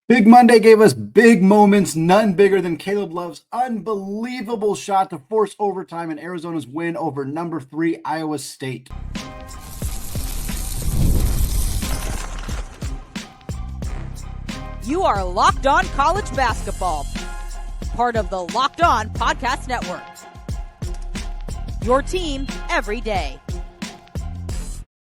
Big Monday gave us big moments, none bigger than Caleb Love's unbelievable shot to force overtime in Arizona's win over number 3 Iowa State. You are Locked On College Basketball, part of the Locked On Podcast Network. Your team every day.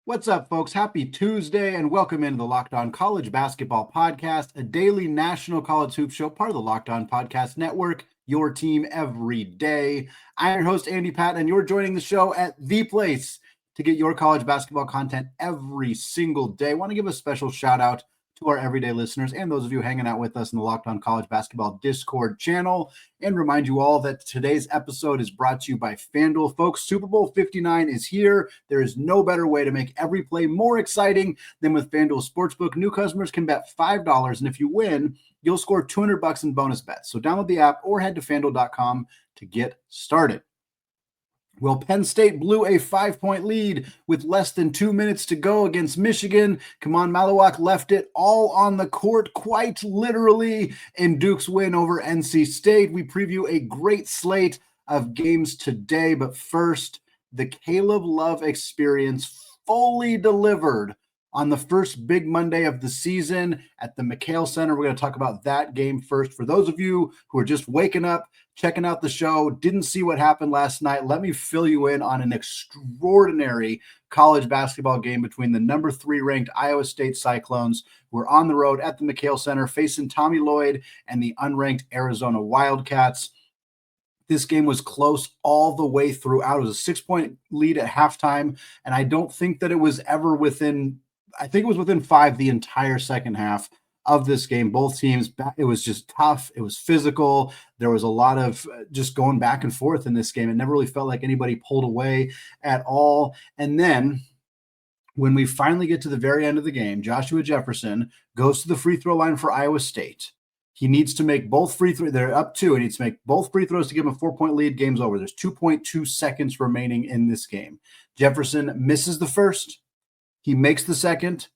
What's up, folks? Happy Tuesday, and welcome into the Locked On College Basketball Podcast, a daily national college hoop show, part of the Locked On Podcast Network, your team every day. I'm your host, Andy Patton, and you're joining the show at the place to get your college basketball content every single day. I want to give a special shout out to our everyday listeners and those of you hanging out with us in the Locked On College Basketball Discord channel, and remind you all that today's episode is brought to you by FanDuel. Folks, Super Bowl 59 is here. There is no better way to make every play more exciting than with FanDuel Sportsbook. New customers can bet $5, and if you win, you'll score $200 in bonus bets. So download the app or head to FanDuel.com to get started. Well, Penn State blew a 5-point lead with less than 2 minutes to go against Michigan. Kaman Malak left it all on the court, quite literally, in Duke's win over NC State. We preview a great slate of games today, but first, the Caleb Love experience fully delivered on the first big Monday of the season at the McHale Center. We're going to talk about that game first. For those of you who are just waking up, checking out the show, didn't see what happened last night, let me fill you in on an extraordinary college basketball game between the number 3 ranked Iowa State Cyclones, who are on the road at the McHale Center facing Tommy Lloyd and the unranked Arizona Wildcats. This game was close all the way throughout. It was a 6-point lead at halftime, and I don't think that it was ever within – I think it was within 5 the entire second half of this game. Both teams, it was just tough. It was physical. There was a lot of just going back and forth in this game. It never really felt like anybody pulled away at all. And then when we finally get to the very end of the game, Joshua Jefferson goes to the free throw line for Iowa State. He needs to make both free throws. They're up 2. He needs to make both free throws to give him a 4-point lead. Game's over. There's 2.2 seconds remaining in this game. Jefferson misses the first. He makes the second.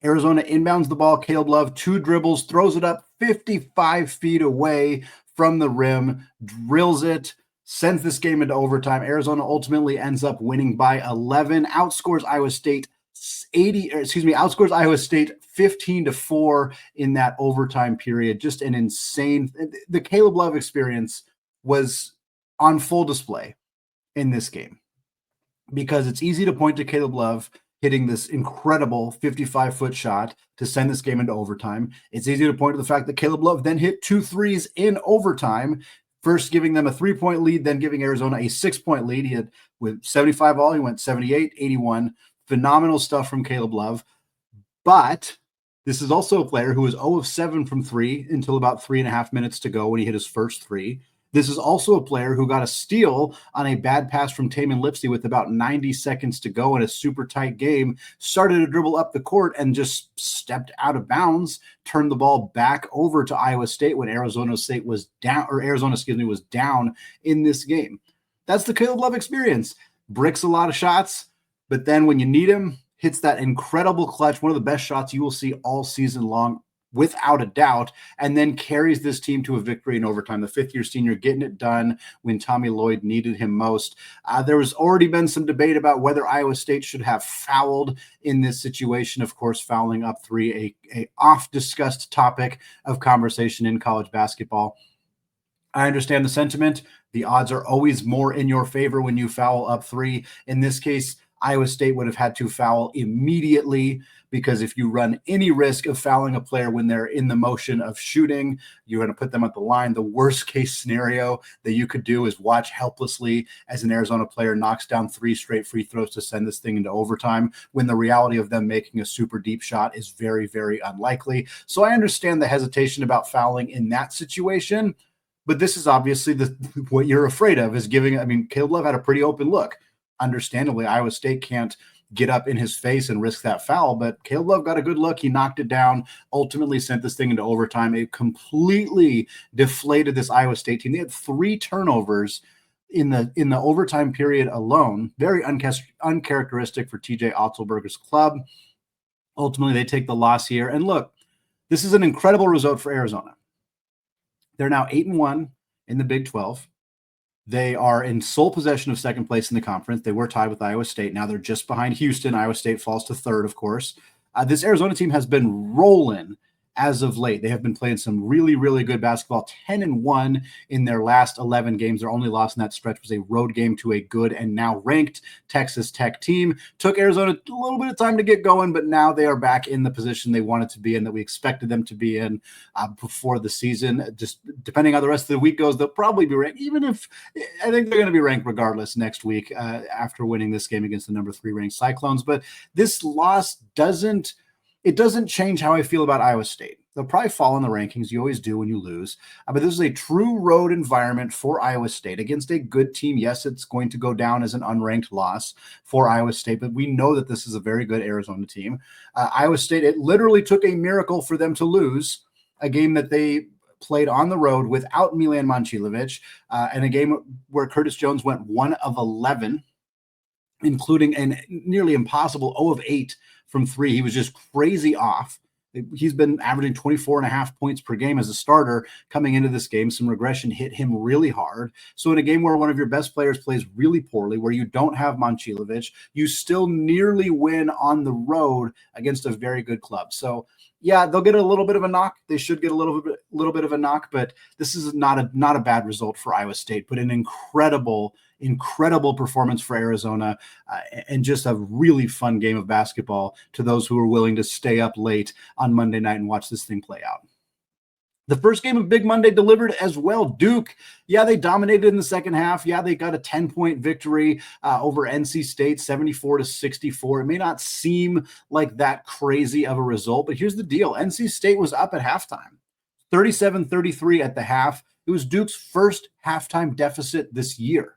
Arizona inbounds the ball. Caleb Love, 2 dribbles, throws it up 55 feet away from the rim, drills it, sends this game into overtime. Arizona ultimately ends up winning by 11, outscores Iowa State 15-4 in that overtime period. Just an insane. The Caleb Love experience was on full display in this game because it's easy to point to Caleb Love hitting this incredible 55-foot shot to send this game into overtime. It's easy to point to the fact that Caleb Love then hit 2 threes in overtime, first giving them a 3-point lead, then giving Arizona a 6-point lead. He had, with 75 all, he went 78, 81. Phenomenal stuff from Caleb Love. But this is also a player who was 0 of 7 from 3 until about 3.5 minutes to go when he hit his first 3. This is also a player who got a steal on a bad pass from Tamin Lipsey with about 90 seconds to go in a super tight game, started to dribble up the court and just stepped out of bounds, turned the ball back over to Iowa State when Arizona was down in this game. That's the Caleb Love experience. Bricks a lot of shots, but then when you need him, hits that incredible clutch, one of the best shots you will see all season long, without a doubt, and then carries this team to a victory in overtime. The 5th-year senior getting it done when Tommy Lloyd needed him most. There was already been some debate about whether Iowa State should have fouled in this situation. Of course, fouling up 3, a oft-discussed topic of conversation in college basketball. I understand the sentiment. The odds are always more in your favor when you foul up 3. In this case, Iowa State would have had to foul immediately, because if you run any risk of fouling a player when they're in the motion of shooting, you're going to put them at the line. The worst case scenario that you could do is watch helplessly as an Arizona player knocks down 3 straight free throws to send this thing into overtime, when the reality of them making a super deep shot is very, very unlikely. So I understand the hesitation about fouling in that situation, but this is obviously what you're afraid of, is giving. I mean, Caleb Love had a pretty open look. Understandably, Iowa State can't get up in his face and risk that foul, but Caleb Love got a good look. He knocked it down, ultimately sent this thing into overtime. It completely deflated this Iowa State team. They had 3 turnovers in the overtime period alone. Very uncharacteristic for TJ Otzelberger's club. Ultimately, they take the loss here. And look, This is an incredible result for Arizona. They're now 8-1 in the Big 12. They are in sole possession of second place in the conference. They were tied with Iowa State. Now they're just behind Houston. Iowa State falls to third, of course. This Arizona team has been rolling as of late. They have been playing some really, really good basketball, 10-1 in their last 11 games. Their only loss in that stretch was a road game to a good and now ranked Texas Tech team. Took Arizona a little bit of time to get going, but now they are back in the position they wanted to be in, that we expected them to be in before the season. Just depending on how the rest of the week goes, they'll probably be ranked, even if I think they're going to be ranked regardless next week after winning this game against the number 3 ranked Cyclones. But this loss doesn't change how I feel about Iowa State. They'll probably fall in the rankings. You always do when you lose. But this is a true road environment for Iowa State against a good team. Yes, it's going to go down as an unranked loss for Iowa State, but we know that this is a very good Arizona team. Iowa State, it literally took a miracle for them to lose a game that they played on the road without Milan Momcilovic, and a game where Curtis Jones went 1 of 11, including a nearly impossible 0 of 8 from 3. He was just crazy off. He's been averaging 24.5 points per game as a starter coming into this game. Some regression hit him really hard. So in a game where one of your best players plays really poorly, where you don't have Momcilovic, you still nearly win on the road against a very good club. So yeah, they'll get a little bit of a knock. They should get a little bit of a knock, but this is not a bad result for Iowa State, but an incredible performance for Arizona, and just a really fun game of basketball to those who are willing to stay up late on Monday night and watch this thing play out. The first game of Big Monday delivered as well. Duke, yeah, they dominated in the second half. Yeah, they got a 10-point victory over NC State, 74-64. It may not seem like that crazy of a result, but here's the deal. NC State was up at halftime, 37-33 at the half. It was Duke's first halftime deficit this year.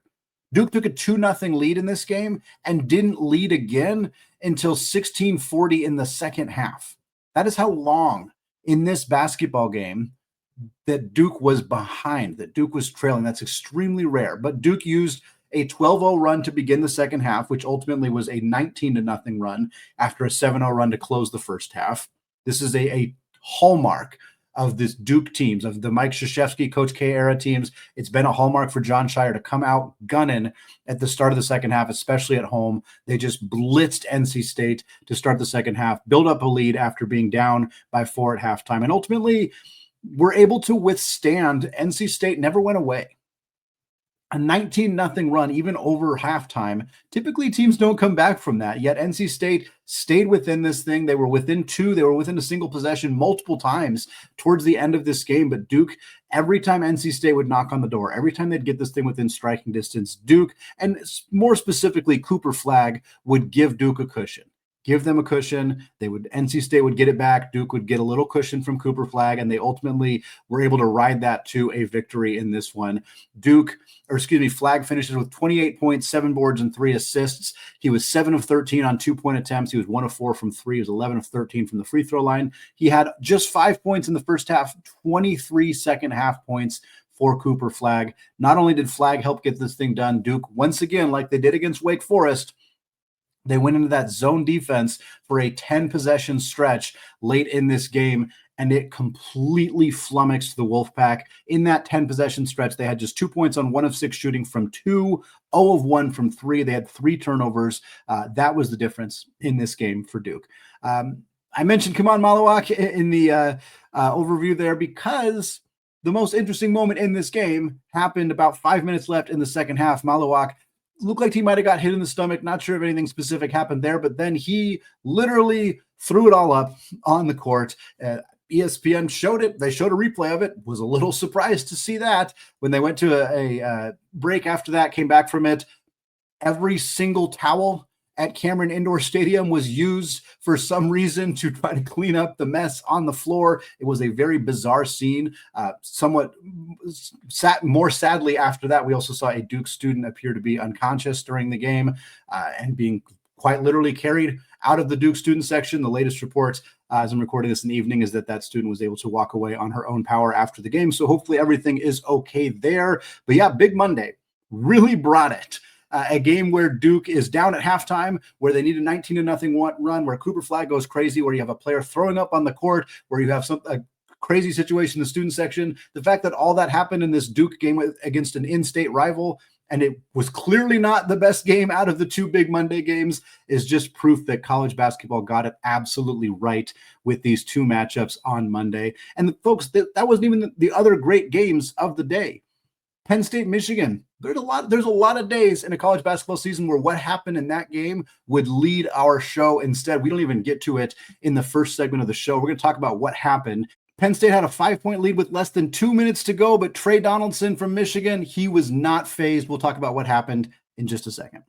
Duke took a 2-0 lead in this game and didn't lead again until 16:40 in the second half. That is how long in this basketball game that Duke was behind, that Duke was trailing. That's extremely rare. But Duke used a 12-0 run to begin the second half, which ultimately was a 19-0 run after a 7-0 run to close the first half. This is a hallmark of this Duke teams, of the Mike Krzyzewski, Coach K era teams. It's been a hallmark for John Shire to come out gunning at the start of the second half, especially at home. They just blitzed NC State to start the second half, build up a lead after being down by 4 at halftime, and ultimately were able to withstand. NC State never went away. A 19-0 run, even over halftime. Typically, teams don't come back from that. Yet NC State stayed within this thing. They were within 2. They were within a single possession multiple times towards the end of this game. But Duke, every time NC State would knock on the door, every time they'd get this thing within striking distance, Duke, and more specifically Cooper Flagg, would give Duke a cushion. Give them a cushion. NC State would get it back. Duke would get a little cushion from Cooper Flagg, and they ultimately were able to ride that to a victory in this one. Flagg finishes with 28 points, 7 boards, and 3 assists. He was 7 of 13 on 2-point attempts. He was 1 of 4 from 3. He was 11 of 13 from the free throw line. He had just 5 points in the first half, 23 second half points for Cooper Flagg. Not only did Flagg help get this thing done, Duke, once again, like they did against Wake Forest, they went into that zone defense for a 10-possession stretch late in this game, and it completely flummoxed the Wolfpack. In that 10-possession stretch, they had just 2 points on 1 of 6 shooting from 2, 0 of 1 from 3. They had 3 turnovers. That was the difference in this game for Duke. I mentioned Kaman Malak in the overview there because the most interesting moment in this game happened about 5 minutes left in the second half. Malak looked like he might have got hit in the stomach. Not sure if anything specific happened there, but then he literally threw it all up on the court. ESPN showed it. They showed a replay of it. Was a little surprised to see that. When they went to a break after that, came back from it, every single towel at Cameron Indoor Stadium was used for some reason to try to clean up the mess on the floor. It was a very bizarre scene. More sadly after that, we also saw a Duke student appear to be unconscious during the game and being quite literally carried out of the Duke student section. The latest report, as I'm recording this in the evening, is that student was able to walk away on her own power after the game. So hopefully everything is okay there. But yeah, Big Monday really brought it. a game where Duke is down at halftime, where they need a 19-0 run, where Cooper Flagg goes crazy, where you have a player throwing up on the court, where you have a crazy situation in the student section. The fact that all that happened in this Duke game against an in-state rival, and it was clearly not the best game out of the two big Monday games, is just proof that college basketball got it absolutely right with these two matchups on Monday. And folks, that wasn't even the other great games of the day. Penn State, Michigan. There's a lot of days in a college basketball season where what happened in that game would lead our show. Instead, we don't even get to it in the first segment of the show. We're going to talk about what happened. Penn State had a 5-point lead with less than 2 minutes to go, but Tre Donaldson from Michigan, he was not fazed. We'll talk about what happened in just a second.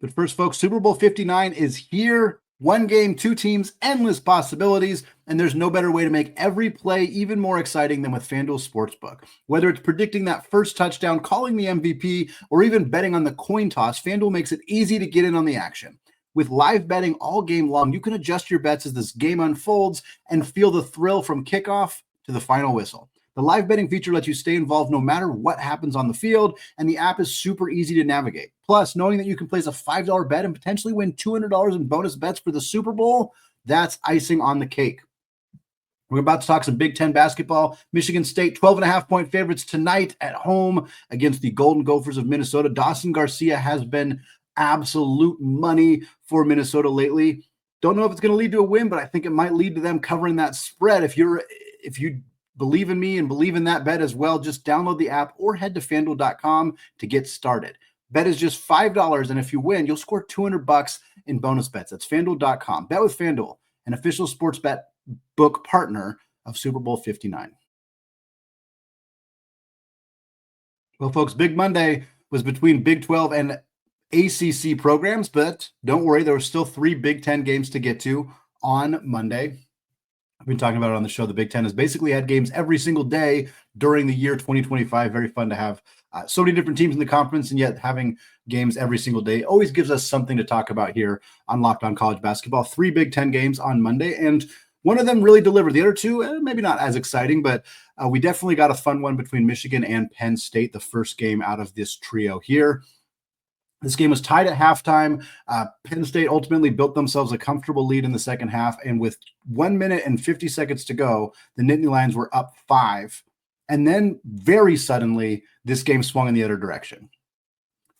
But first, folks, Super Bowl 59 is here. One game, two teams, endless possibilities, and there's no better way to make every play even more exciting than with FanDuel Sportsbook. Whether it's predicting that first touchdown, calling the MVP, or even betting on the coin toss, FanDuel makes it easy to get in on the action. With live betting all game long, you can adjust your bets as this game unfolds and feel the thrill from kickoff to the final whistle. The live betting feature lets you stay involved no matter what happens on the field, and the app is super easy to navigate. Plus, knowing that you can place a $5 bet and potentially win $200 in bonus bets for the Super Bowl, that's icing on the cake. We're about to talk some Big Ten basketball. Michigan State, 12.5-point favorites tonight at home against the Golden Gophers of Minnesota. Dawson Garcia has been absolute money for Minnesota lately. Don't know if it's going to lead to a win, but I think it might lead to them covering that spread. If you believe in me and believe in that bet as well, just download the app or head to FanDuel.com to get started. Bet is just $5, and if you win, you'll score $200 in bonus bets. That's FanDuel.com. Bet with FanDuel, an official sports bet book partner of Super Bowl 59. Well, folks, Big Monday was between Big 12 and ACC programs, but don't worry, there were still 3 Big Ten games to get to on Monday. I've been talking about it on the show. The Big Ten has basically had games every single day during the year 2025. Very fun to have so many different teams in the conference, and yet having games every single day always gives us something to talk about here on Locked On College Basketball. 3 Big Ten games on Monday, and one of them really delivered. The other two, maybe not as exciting, but we definitely got a fun one between Michigan and Penn State, the first game out of this trio here. This game was tied at halftime. Penn State ultimately built themselves a comfortable lead in the second half, and with 1 minute and 50 seconds to go, the Nittany Lions were up 5. And then very suddenly, this game swung in the other direction.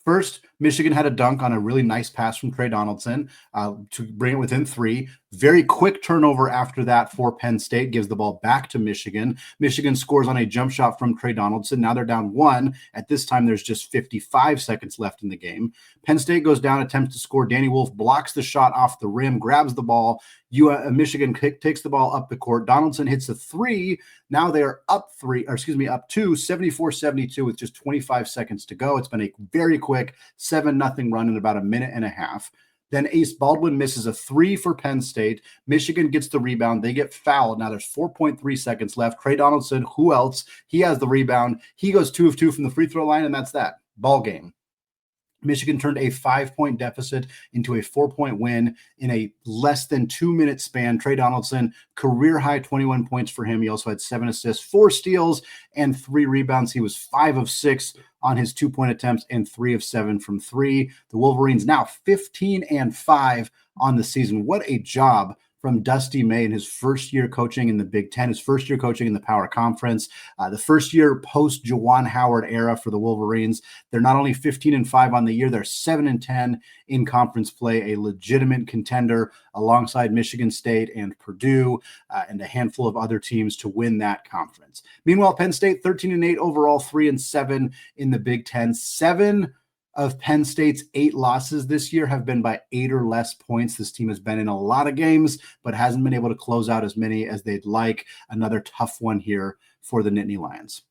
First, Michigan had a dunk on a really nice pass from Tre Donaldson to bring it within 3. Very quick turnover after that for Penn State, gives the ball back to Michigan. Michigan scores on a jump shot from Tre Donaldson. Now they're down 1. At this time, there's just 55 seconds left in the game. Penn State goes down, attempts to score. Danny Wolf blocks the shot off the rim, grabs the ball. Michigan takes the ball up the court. Donaldson hits a 3. Now they are up 2, 74-72 with just 25 seconds to go. It's been a very quick 7-0 run in about a minute and a half. Then Ace Baldwin misses a 3 for Penn State. Michigan gets the rebound. They get fouled. Now there's 4.3 seconds left. Tre Donaldson, who else? He has the rebound. He goes 2 of 2 from the free throw line, and that's that. Ball game. Michigan turned a 5-point deficit into a 4-point win in a less than 2-minute span. Tre Donaldson, career high 21 points for him. He also had 7 assists, 4 steals, and 3 rebounds. He was 5 of 6 on his 2-point attempts and 3 of 7 from 3. The Wolverines now 15-5 on the season. What a job from Dusty May in his first year coaching in the Big Ten, his first year coaching in the Power Conference, the first year post-Juwan Howard era for the Wolverines. They're not only 15-5 on the year, they're 7-10 in conference play, a legitimate contender alongside Michigan State and Purdue and a handful of other teams to win that conference. Meanwhile, Penn State 13-8 overall, 3-7 in the Big Ten. 7 of Penn State's 8 losses this year have been by 8 or less points. This team has been in a lot of games, but hasn't been able to close out as many as they'd like. Another tough one here for the Nittany Lions.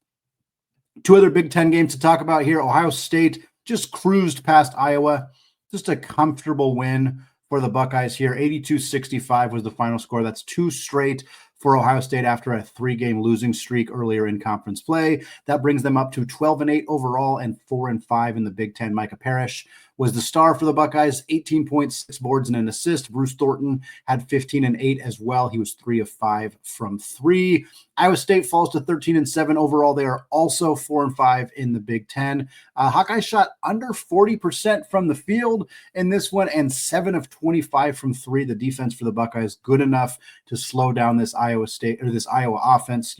2 other Big Ten games to talk about here. Ohio State just cruised past Iowa. Just a comfortable win for the Buckeyes here. 82-65 was the final score. That's 2 straight for Ohio State after a 3-game losing streak earlier in conference play. That brings them up to 12-8 overall and 4-5 in the Big Ten. Micah Parrish was the star for the Buckeyes, 18.6 boards and an assist. Bruce Thornton had 15 and 8 as well. He was 3 of 5 from 3. Iowa State falls to 13 and 7 overall. They are also 4 and 5 in the Big Ten. Hawkeyes shot under 40% from the field in this one and 7 of 25 from 3. The defense for the Buckeyes good enough to slow down this Iowa offense,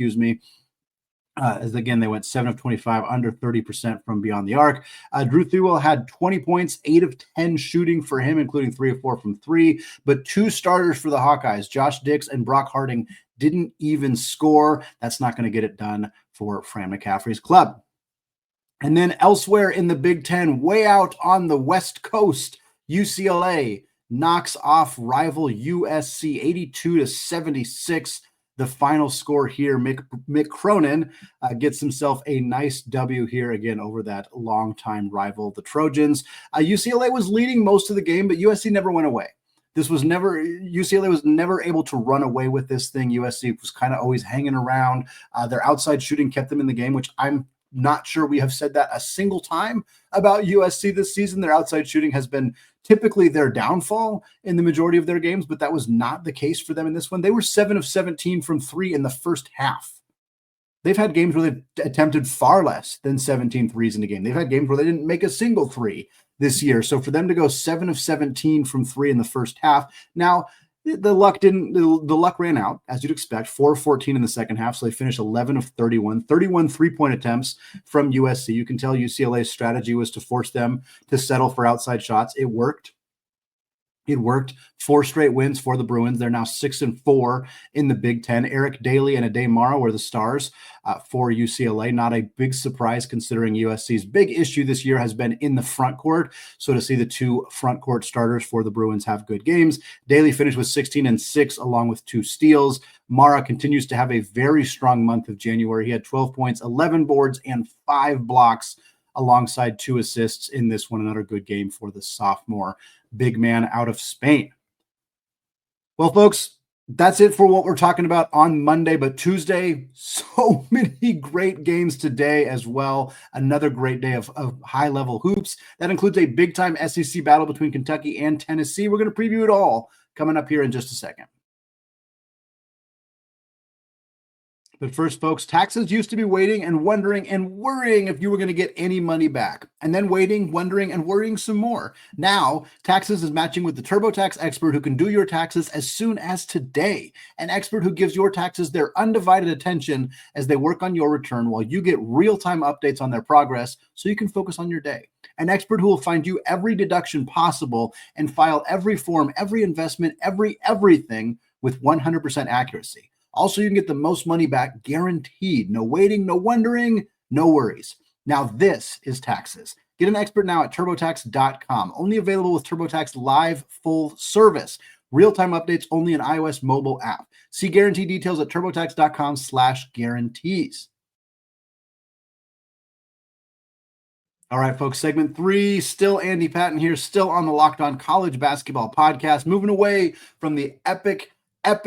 as again, they went 7 of 25, under 30% from beyond the arc. Drew Thewell had 20 points, 8 of 10 shooting for him, including 3 of 4 from 3. But 2 starters for the Hawkeyes, Josh Dix and Brock Harding, didn't even score. That's not going to get it done for Fran McCaffrey's club. And then elsewhere in the Big Ten, way out on the West Coast, UCLA knocks off rival USC 82-76. The final score here, Mick Cronin gets himself a nice W here again over that longtime rival, the Trojans. UCLA was leading most of the game, but USC never went away. UCLA was never able to run away with this thing. USC was kind of always hanging around. Their outside shooting kept them in the game, which I'm not sure we have said that a single time about USC this season. Their outside shooting has been typically their downfall in the majority of their games, but that was not the case for them in this one. They were 7 of 17 from 3 in the first half. They've had games where they've attempted far less than 17 threes in a game. They've had games where they didn't make a single three this year. So for them to go 7 of 17 from 3 in the first half, now the luck ran out, as you'd expect. 4 of 14 in the second half, so they finished 11 of 31 3-point attempts from USC. You can tell UCLA's strategy was to force them to settle for outside shots. It worked. 4 straight wins for the Bruins. They're now 6-4 in the Big Ten. Eric Daly and Ade Morrow were the stars for UCLA. Not a big surprise considering USC's big issue this year has been in the front court. So to see the 2 front court starters for the Bruins have good games. Daly finished with 16 and 6 along with 2 steals. Mara continues to have a very strong month of January. He had 12 points, 11 boards, and 5 blocks alongside 2 assists in this one. Another good game for the sophomore big man out of Spain. Well, folks, that's it for what we're talking about on Monday, but Tuesday, so many great games today as well. Another great day of high-level hoops. That includes a big-time SEC battle between Kentucky and Tennessee. We're going to preview it all coming up here in just a second. But first, folks, taxes used to be waiting and wondering and worrying if you were going to get any money back. And then waiting, wondering, and worrying some more. Now, Taxes is matching with the TurboTax expert who can do your taxes as soon as today. An expert who gives your taxes their undivided attention as they work on your return while you get real-time updates on their progress so you can focus on your day. An expert who will find you every deduction possible and file every form, every investment, everything with 100% accuracy. Also, you can get the most money back guaranteed. No waiting, no wondering, no worries. Now, this is Taxes. Get an expert now at TurboTax.com. Only available with TurboTax Live Full Service. Real-time updates only in iOS mobile app. See guarantee details at TurboTax.com/guarantees. All right, folks, segment 3, still Andy Patton here, still on the Locked On College Basketball Podcast, moving away from the epic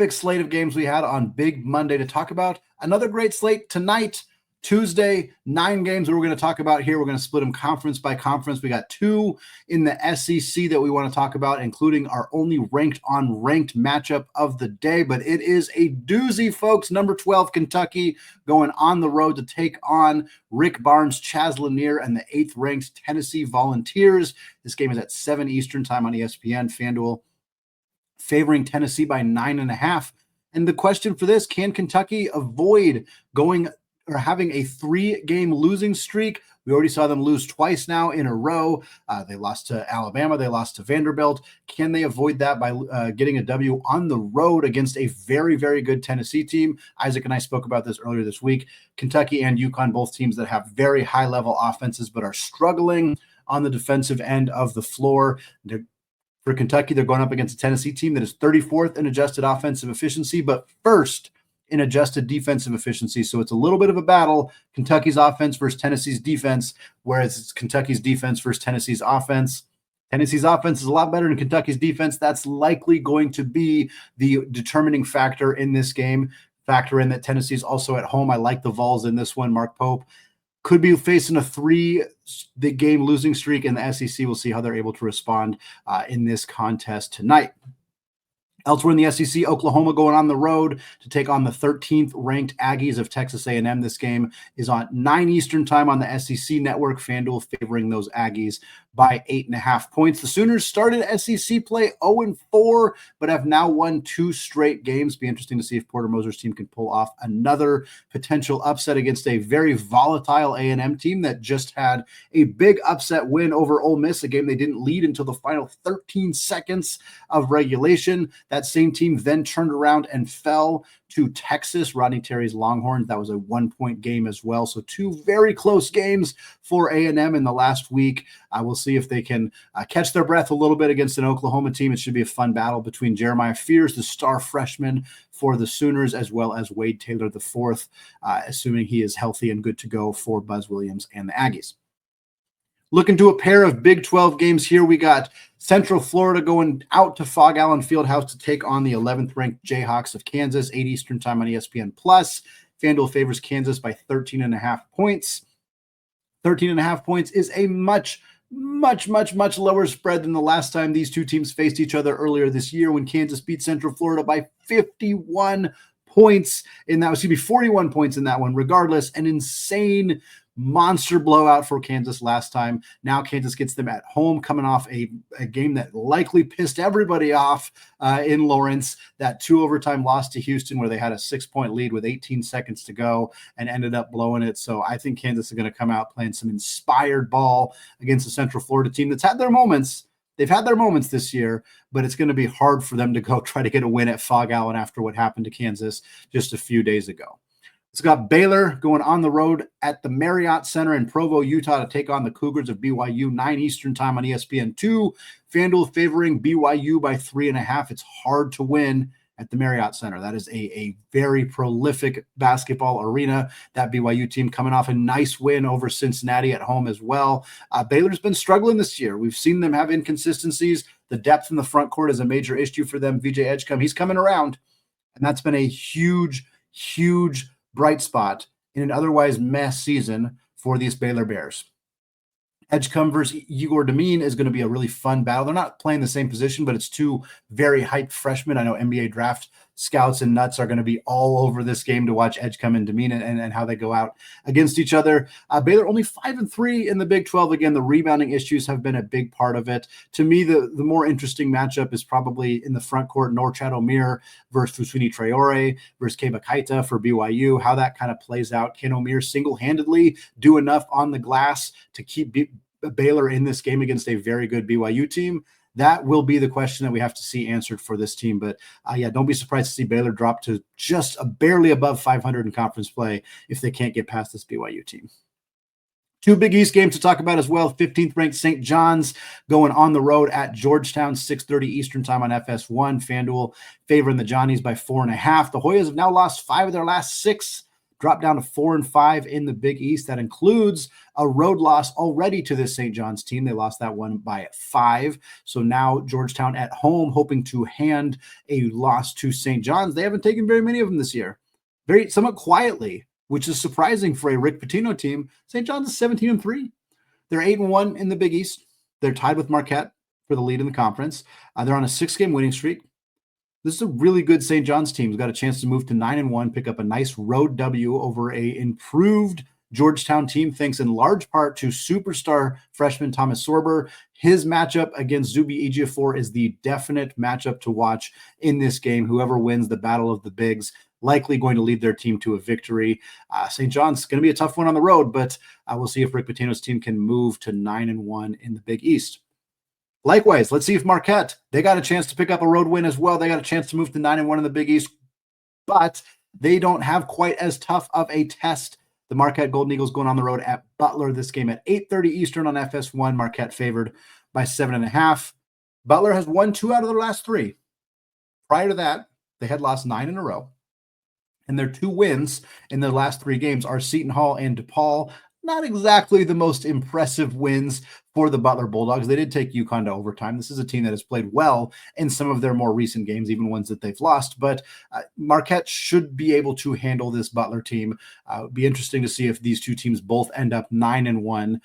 slate of games we had on Big Monday to talk about another great slate tonight, Tuesday, 9 games that we're going to talk about here. We're going to split them conference by conference. We got 2 in the SEC that we want to talk about, including our only ranked on ranked matchup of the day, but it is a doozy, folks. Number 12, Kentucky, going on the road to take on Rick Barnes, Chaz Lanier, and the 8th ranked Tennessee Volunteers. This game is at 7 Eastern time on ESPN. FanDuel favoring Tennessee by 9.5. And the question for this, can Kentucky avoid going or having a 3-game losing streak? We already saw them lose twice now in a row. They lost to Alabama. They lost to Vanderbilt. Can they avoid that by getting a W on the road against a very, very good Tennessee team? Isaac and I spoke about this earlier this week. Kentucky and UConn, both teams that have very high-level offenses but are struggling on the defensive end of the floor. For Kentucky, they're going up against a Tennessee team that is 34th in adjusted offensive efficiency, but first in adjusted defensive efficiency. So it's a little bit of a battle, Kentucky's offense versus Tennessee's defense, whereas it's Kentucky's defense versus Tennessee's offense. Tennessee's offense is a lot better than Kentucky's defense. That's likely going to be the determining factor in this game. Factor in that Tennessee's also at home. I like the Vols in this one. Mark Pope could be facing a 3-game losing streak in the SEC. We'll see how they're able to respond in this contest tonight. Elsewhere in the SEC, Oklahoma going on the road to take on the 13th ranked Aggies of Texas A&M. This game is on 9 Eastern time on the SEC network. FanDuel favoring those Aggies by 8.5 points. The Sooners started SEC play 0-4, but have now won 2 straight games. Be interesting to see if Porter Moser's team can pull off another potential upset against a very volatile A&M team that just had a big upset win over Ole Miss, a game they didn't lead until the final 13 seconds of regulation. That same team then turned around and fell to Texas, Rodney Terry's Longhorns. That was a 1-point game as well. So 2 very close games for A&M in the last week. We'll see if they can catch their breath a little bit against an Oklahoma team. It should be a fun battle between Jeremiah Fears, the star freshman for the Sooners, as well as Wade Taylor IV, assuming he is healthy and good to go for Buzz Williams and the Aggies. Looking to a pair of Big 12 games here. We got Central Florida going out to Fog Allen Fieldhouse to take on the 11th ranked Jayhawks of Kansas, 8 Eastern time on ESPN+. FanDuel favors Kansas by 13.5 points. 13.5 points is a much lower spread than the last time these two teams faced each other earlier this year, when Kansas beat Central Florida by 51 points in that. 41 points in that one. Regardless, an insane monster blowout for Kansas last time. Now Kansas gets them at home, coming off a game that likely pissed everybody off in Lawrence, that 2 overtime loss to Houston where they had a 6-point lead with 18 seconds to go and ended up blowing it. So I think Kansas is going to come out playing some inspired ball against the Central Florida team that's had their moments. They've had their moments this year, but it's going to be hard for them to go try to get a win at Fog Allen after what happened to Kansas just a few days ago. It's got Baylor going on the road at the Marriott Center in Provo, Utah to take on the Cougars of BYU, 9 Eastern time on ESPN2. FanDuel favoring BYU by 3.5. It's hard to win at the Marriott Center. That is a very prolific basketball arena. That BYU team coming off a nice win over Cincinnati at home as well. Baylor's been struggling this year. We've seen them have inconsistencies. The depth in the front court is a major issue for them. VJ Edgecombe, he's coming around, and that's been a huge bright spot in an otherwise mess season for these Baylor Bears. Edgecombe versus Igor Demine is going to be a really fun battle. They're not playing the same position, but it's 2 very hyped freshmen. I know NBA draft scouts and nuts are going to be all over this game to watch Edgecombe and Demine and how they go out against each other. Baylor only 5-3 in the Big 12. Again, the rebounding issues have been a big part of it. To me, the more interesting matchup is probably in the front court, Norchad Omier versus Fusini Traore versus Keba Keita for BYU, how that kind of plays out. Can Omier single-handedly do enough on the glass to keep Baylor in this game against a very good BYU team? That will be the question that we have to see answered for this team. But don't be surprised to see Baylor drop to just barely above 500 in conference play if they can't get past this BYU team. 2 Big East games to talk about as well. 15th ranked St. John's going on the road at Georgetown, 6:30 Eastern time on FS1. FanDuel favoring the Johnnies by 4.5. The Hoyas have now lost 5 of their last 6. Dropped down to 4-5 in the Big East. That includes a road loss already to this St. John's team. They lost that one by 5. So now Georgetown at home, hoping to hand a loss to St. John's. They haven't taken very many of them this year. Somewhat quietly, which is surprising for a Rick Pitino team. St. John's is 17-3. They're 8-1 in the Big East. They're tied with Marquette for the lead in the conference. They're on a 6-game winning streak. This is a really good St. John's team. Who's got a chance to move to 9-1, pick up a nice road W over a improved Georgetown team, thanks in large part to superstar freshman Thomas Sorber. His matchup against Zubi Ejiofor is the definite matchup to watch in this game. Whoever wins the Battle of the Bigs likely going to lead their team to a victory. St. John's going to be a tough one on the road, but we'll see if Rick Pitino's team can move to 9-1 in the Big East. Likewise, let's see if Marquette, they got a chance to pick up a road win as well. They got a chance to move to 9-1 in the Big East, but they don't have quite as tough of a test. The Marquette Golden Eagles going on the road at Butler. This game at 8:30 Eastern on FS1. Marquette favored by 7.5. Butler has won 2 out of their last 3. Prior to that, they had lost 9 in a row. And their 2 wins in their last 3 games are Seton Hall and DePaul. not exactly the most impressive wins for the Butler Bulldogs. They did take UConn to overtime. This is a team that has played well in some of their more recent games, even ones that they've lost. But Marquette should be able to handle this Butler team. It'd be interesting to see if these two teams both end up 9-1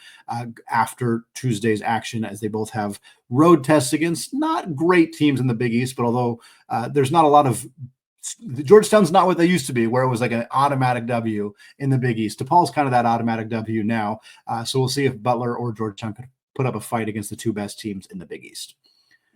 after Tuesday's action, as they both have road tests against not great teams in the Big East. But although there's not a lot of Georgetown's not what they used to be, where it was like an automatic W in the Big East. DePaul's kind of that automatic W now. So we'll see if Butler or Georgetown could put up a fight against the two best teams in the Big East.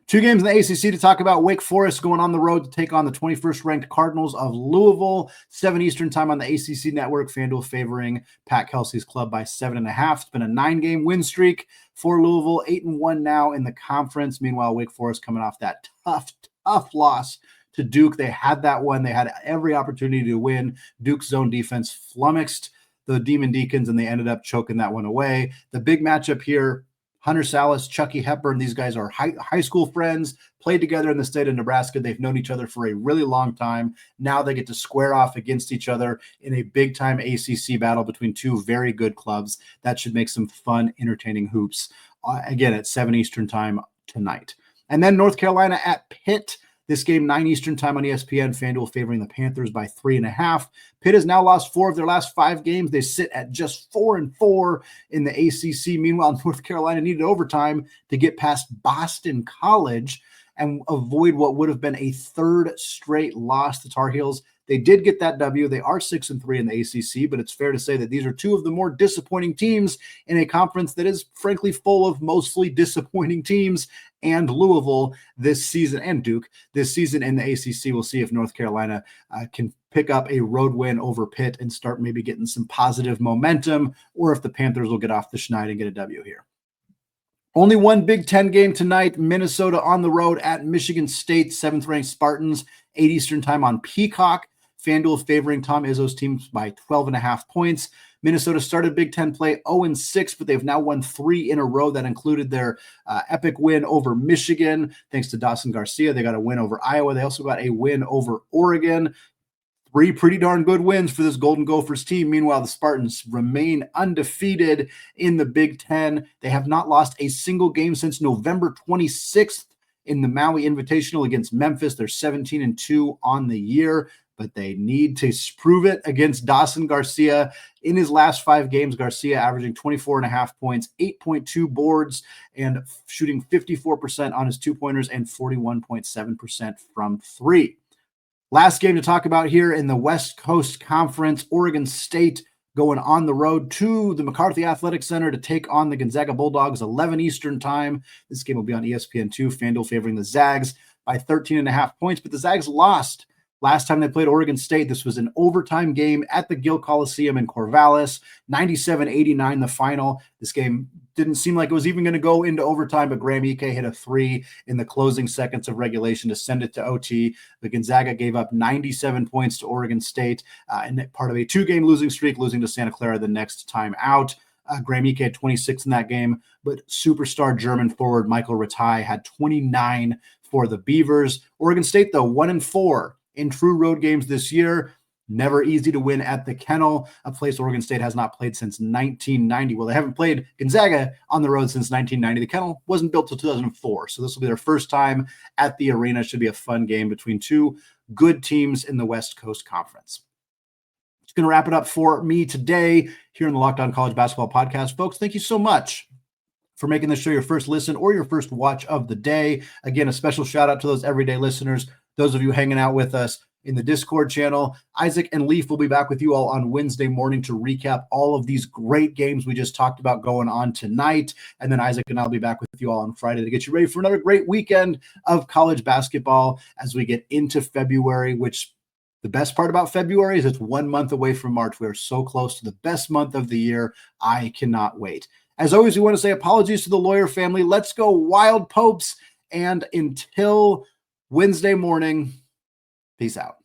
Two games in the ACC to talk about. Wake Forest going on the road to take on the 21st ranked Cardinals of Louisville. 7 Eastern time on the ACC network. FanDuel favoring Pat Kelsey's club by 7.5. It's been a 9-game win streak for Louisville. 8-1 now in the conference. Meanwhile, Wake Forest coming off that tough loss to Duke. They had that one. They had every opportunity to win. Duke's zone defense flummoxed the Demon Deacons, and they ended up choking that one away. The big matchup here, Hunter Salas, Chucky Hepburn, these guys are high school friends, played together in the state of Nebraska. They've known each other for a really long time. Now they get to square off against each other in a big-time ACC battle between two very good clubs. That should make some fun, entertaining hoops, again, at 7 Eastern time tonight. And then North Carolina at Pitt. This game, 9 Eastern time on ESPN. FanDuel favoring the Panthers by 3.5. Pitt has now lost 4 of their last 5 games. They sit at just 4-4 in the ACC. Meanwhile, North Carolina needed overtime to get past Boston College and avoid what would have been a 3rd straight loss. The Tar Heels, they did get that W. They are 6-3 in the ACC, but it's fair to say that these are two of the more disappointing teams in a conference that is frankly full of mostly disappointing teams. And Louisville this season, and Duke this season in the ACC. We'll see if North Carolina can pick up a road win over Pitt and start maybe getting some positive momentum, or if the Panthers will get off the schneid and get a W here. Only one Big Ten game tonight. Minnesota on the road at Michigan State. 7th-ranked Spartans, 8 Eastern time on Peacock. FanDuel favoring Tom Izzo's teams by 12.5 points. Minnesota started Big Ten play 0-6, but they've now won 3 in a row. That included their epic win over Michigan, thanks to Dawson Garcia. They got a win over Iowa. They also got a win over Oregon. 3 pretty darn good wins for this Golden Gophers team. Meanwhile, the Spartans remain undefeated in the Big Ten. They have not lost a single game since November 26th in the Maui Invitational against Memphis. They're 17-2 on the year, but they need to prove it against Dawson Garcia. In his last 5 games, Garcia averaging 24.5 points, 8.2 boards, and shooting 54% on his 2-pointers and 41.7% from 3. Last game to talk about here in the West Coast Conference, Oregon State going on the road to the McCarthy Athletic Center to take on the Gonzaga Bulldogs, 11 Eastern time. This game will be on ESPN2, FanDuel favoring the Zags by 13.5 points, but the Zags lost last time they played Oregon State. This was an overtime game at the Gill Coliseum in Corvallis, 97-89 the final. This game didn't seem like it was even going to go into overtime, but Graham Ike hit a 3 in the closing seconds of regulation to send it to OT. The Gonzaga gave up 97 points to Oregon State, and part of a 2-game losing streak, losing to Santa Clara the next time out. Graham Ike had 26 in that game, but superstar German forward Michael Rataj had 29 for the Beavers. Oregon State, though, 1-4 in true road games this year. Never easy to win at the Kennel, a place Oregon State has not played since 1990. Well, they haven't played Gonzaga on the road since 1990. The Kennel wasn't built till 2004, so this will be their first time at the arena. Should be a fun game between two good teams in the West Coast Conference. It's going to wrap it up for me today here in the Locked On College Basketball Podcast. Folks, thank you so much for making this show your first listen or your first watch of the day. Again, a special shout out to those everyday listeners, those of you hanging out with us in the Discord channel. Isaac and Leaf will be back with you all on Wednesday morning to recap all of these great games we just talked about going on tonight. And then Isaac and I'll be back with you all on Friday to get you ready for another great weekend of college basketball as we get into February, which the best part about February is it's 1 month away from March. We are so close to the best month of the year. I cannot wait. As always, we want to say apologies to the Lawyer family. Let's go Wild Popes. And until Wednesday morning, peace out.